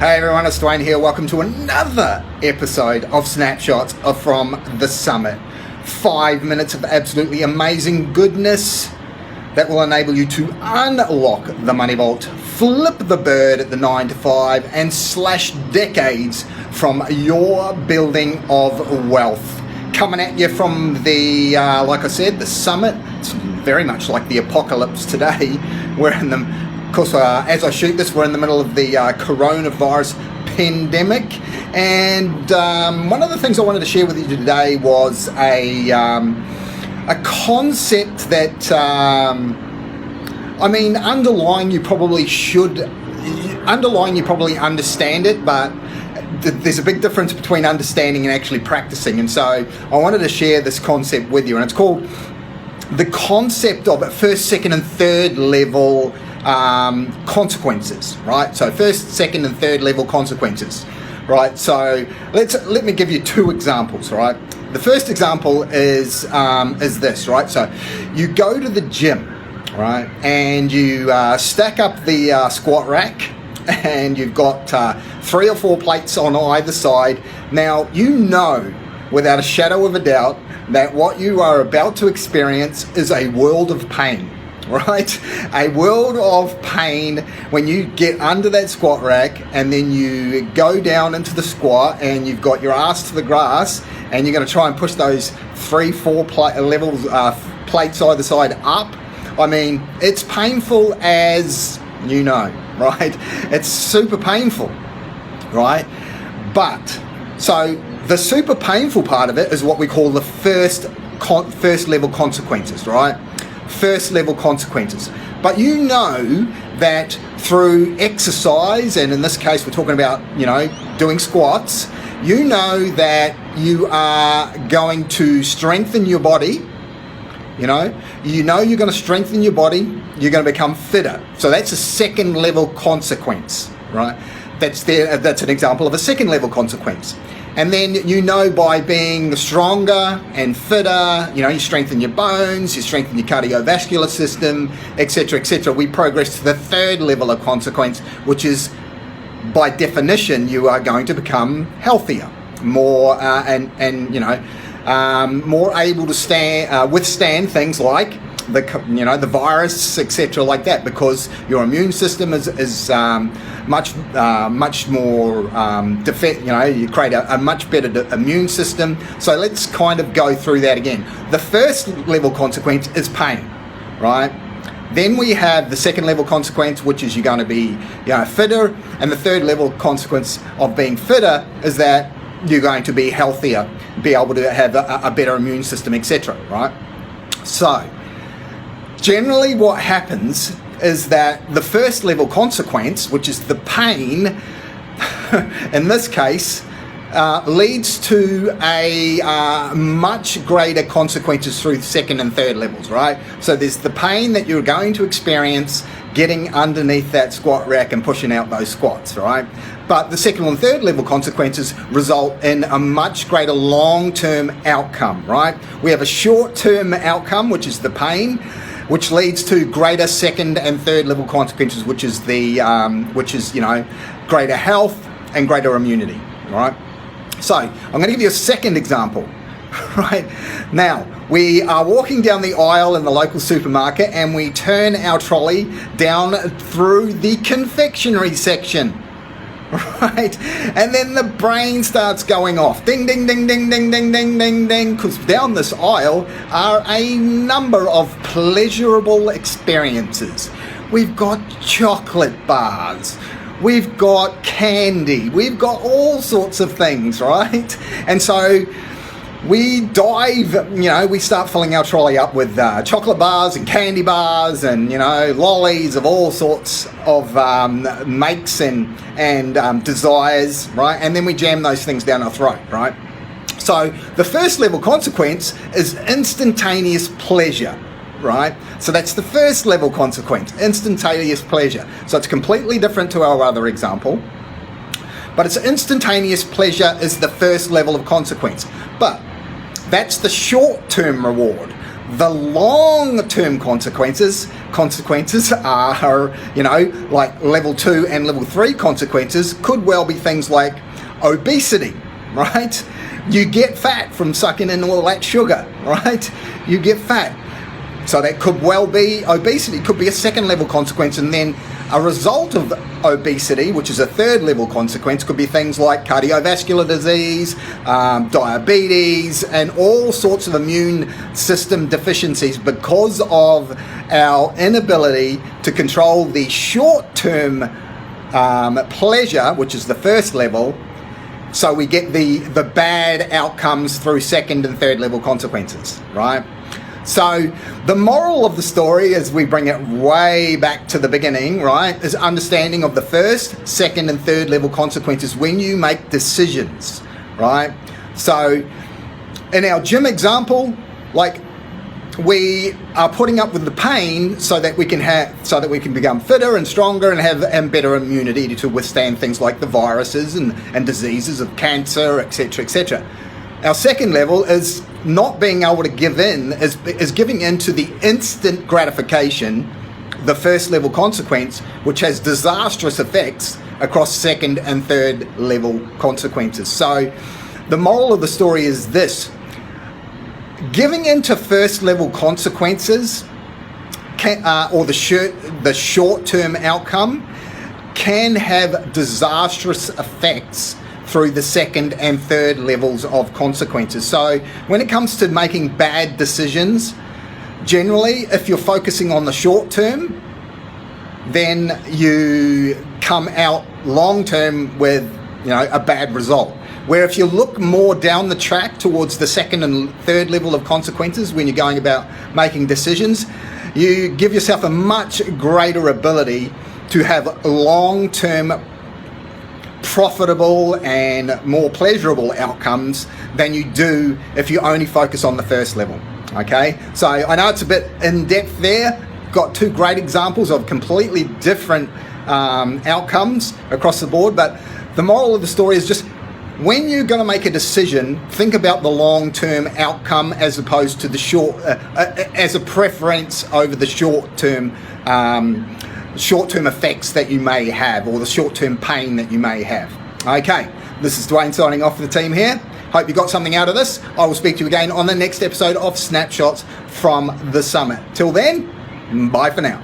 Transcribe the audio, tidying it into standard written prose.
Hey everyone, it's Dwayne here. Welcome to another episode of Snapshots from the Summit. 5 minutes of absolutely amazing goodness that will enable you to unlock the money vault, flip the bird at the 9 to 5, and slash decades from your building of wealth. Coming at you from the, like I said, the Summit. It's very much like the apocalypse today. We're in the Of course, as I shoot this, we're in the middle of the coronavirus pandemic, and one of the things I wanted to share with you today was a concept that, underlying you probably understand it, but there's a big difference between understanding and actually practicing, and so I wanted to share this concept with you, and it's called the concept of first, second, and third level consequences, right? So first, second, and third level consequences, right? So let me give you two examples, right? The first example is this, right? So you go to the gym, right, and you stack up the squat rack, and you've got 3 or 4 plates on either side. Now you know without a shadow of a doubt that what you are about to experience is a world of pain. Right? A world of pain when you get under that squat rack and then you go down into the squat and you've got your ass to the grass and you're going to try and push those 3-4 plates either side up. I mean, it's painful as you know, right? It's super painful, right? But, so the super painful part of it is what we call the first level consequences, right? First level consequences. But you know that through exercise, and in this case we're talking about, doing squats, you know that you are going to strengthen your body, you're going to strengthen your body, you're going to become fitter. So that's a second level consequence, right? That's an example of a second level consequence. And then by being stronger and fitter, you strengthen your bones, you strengthen your cardiovascular system, etc., etc. We progress to the third level of consequence, which is, by definition, you are going to become healthier, more more able to withstand things like the virus, etc., like that, because your immune system is much more you create a much better immune system. So let's kind of go through that again. The first level consequence is pain, right? Then we have the second level consequence, which is you're going to be fitter, and the third level consequence of being fitter is that you're going to be healthier, be able to have a better immune system, etc., right? So generally what happens is that the first level consequence, which is the pain, in this case, leads to a much greater consequences through second and third levels, right? So there's the pain that you're going to experience getting underneath that squat rack and pushing out those squats, right? But the second and third level consequences result in a much greater long-term outcome, right? We have a short-term outcome, which is the pain, which leads to greater second and third level consequences, which is greater health and greater immunity, right? So I'm going to give you a second example, right? Now, we are walking down the aisle in the local supermarket and we turn our trolley down through the confectionery section, right? And then the brain starts going off. Ding, ding, ding, ding, ding, ding, ding, ding, ding. Because down this aisle are a number of pleasurable experiences. We've got chocolate bars. We've got candy. We've got all sorts of things, right? And so we dive, we start filling our trolley up with chocolate bars and candy bars and, lollies of all sorts of makes and desires, right? And then we jam those things down our throat, right? So the first level consequence is instantaneous pleasure, right? So that's the first level consequence, instantaneous pleasure. So it's completely different to our other example, but it's instantaneous pleasure is the first level of consequence. But that's the short-term reward. The long-term consequences are, like level 2 and level 3 consequences could well be things like obesity, right? You get fat from sucking in all that sugar, right? You get fat. So that could well be obesity, could be a second level consequence, and then a result of obesity, which is a third level consequence, could be things like cardiovascular disease, diabetes, and all sorts of immune system deficiencies because of our inability to control the short-term pleasure, which is the first level. So we get the bad outcomes through second and third level consequences, right? So the moral of the story, as we bring it way back to the beginning, right, is understanding of the first, second, and third level consequences when you make decisions, right? So in our gym example, like, we are putting up with the pain so that we can become fitter and stronger and have better immunity to withstand things like the viruses and diseases of cancer, etc., etc. Our second level is not being able to give in, is giving in to the instant gratification, the first level consequence, which has disastrous effects across second and third level consequences. So the moral of the story is this: giving into first level consequences or the short-term outcome can have disastrous effects through the second and third levels of consequences. So when it comes to making bad decisions, generally, if you're focusing on the short term, then you come out long term with a bad result. Where if you look more down the track towards the second and third level of consequences when you're going about making decisions, you give yourself a much greater ability to have long-term profitable and more pleasurable outcomes than you do if you only focus on the first level. Okay, so I know it's a bit in depth there. Got two great examples of completely different outcomes across the board, but the moral of the story is just, when you're going to make a decision, think about the long-term outcome as opposed to the short, as a preference over the short-term effects that you may have, or the short-term pain that you may have. Okay, this is Dwayne signing off for the team here. Hope you got something out of this. I will speak to you again on the next episode of Snapshots from the Summit. Till then, bye for now.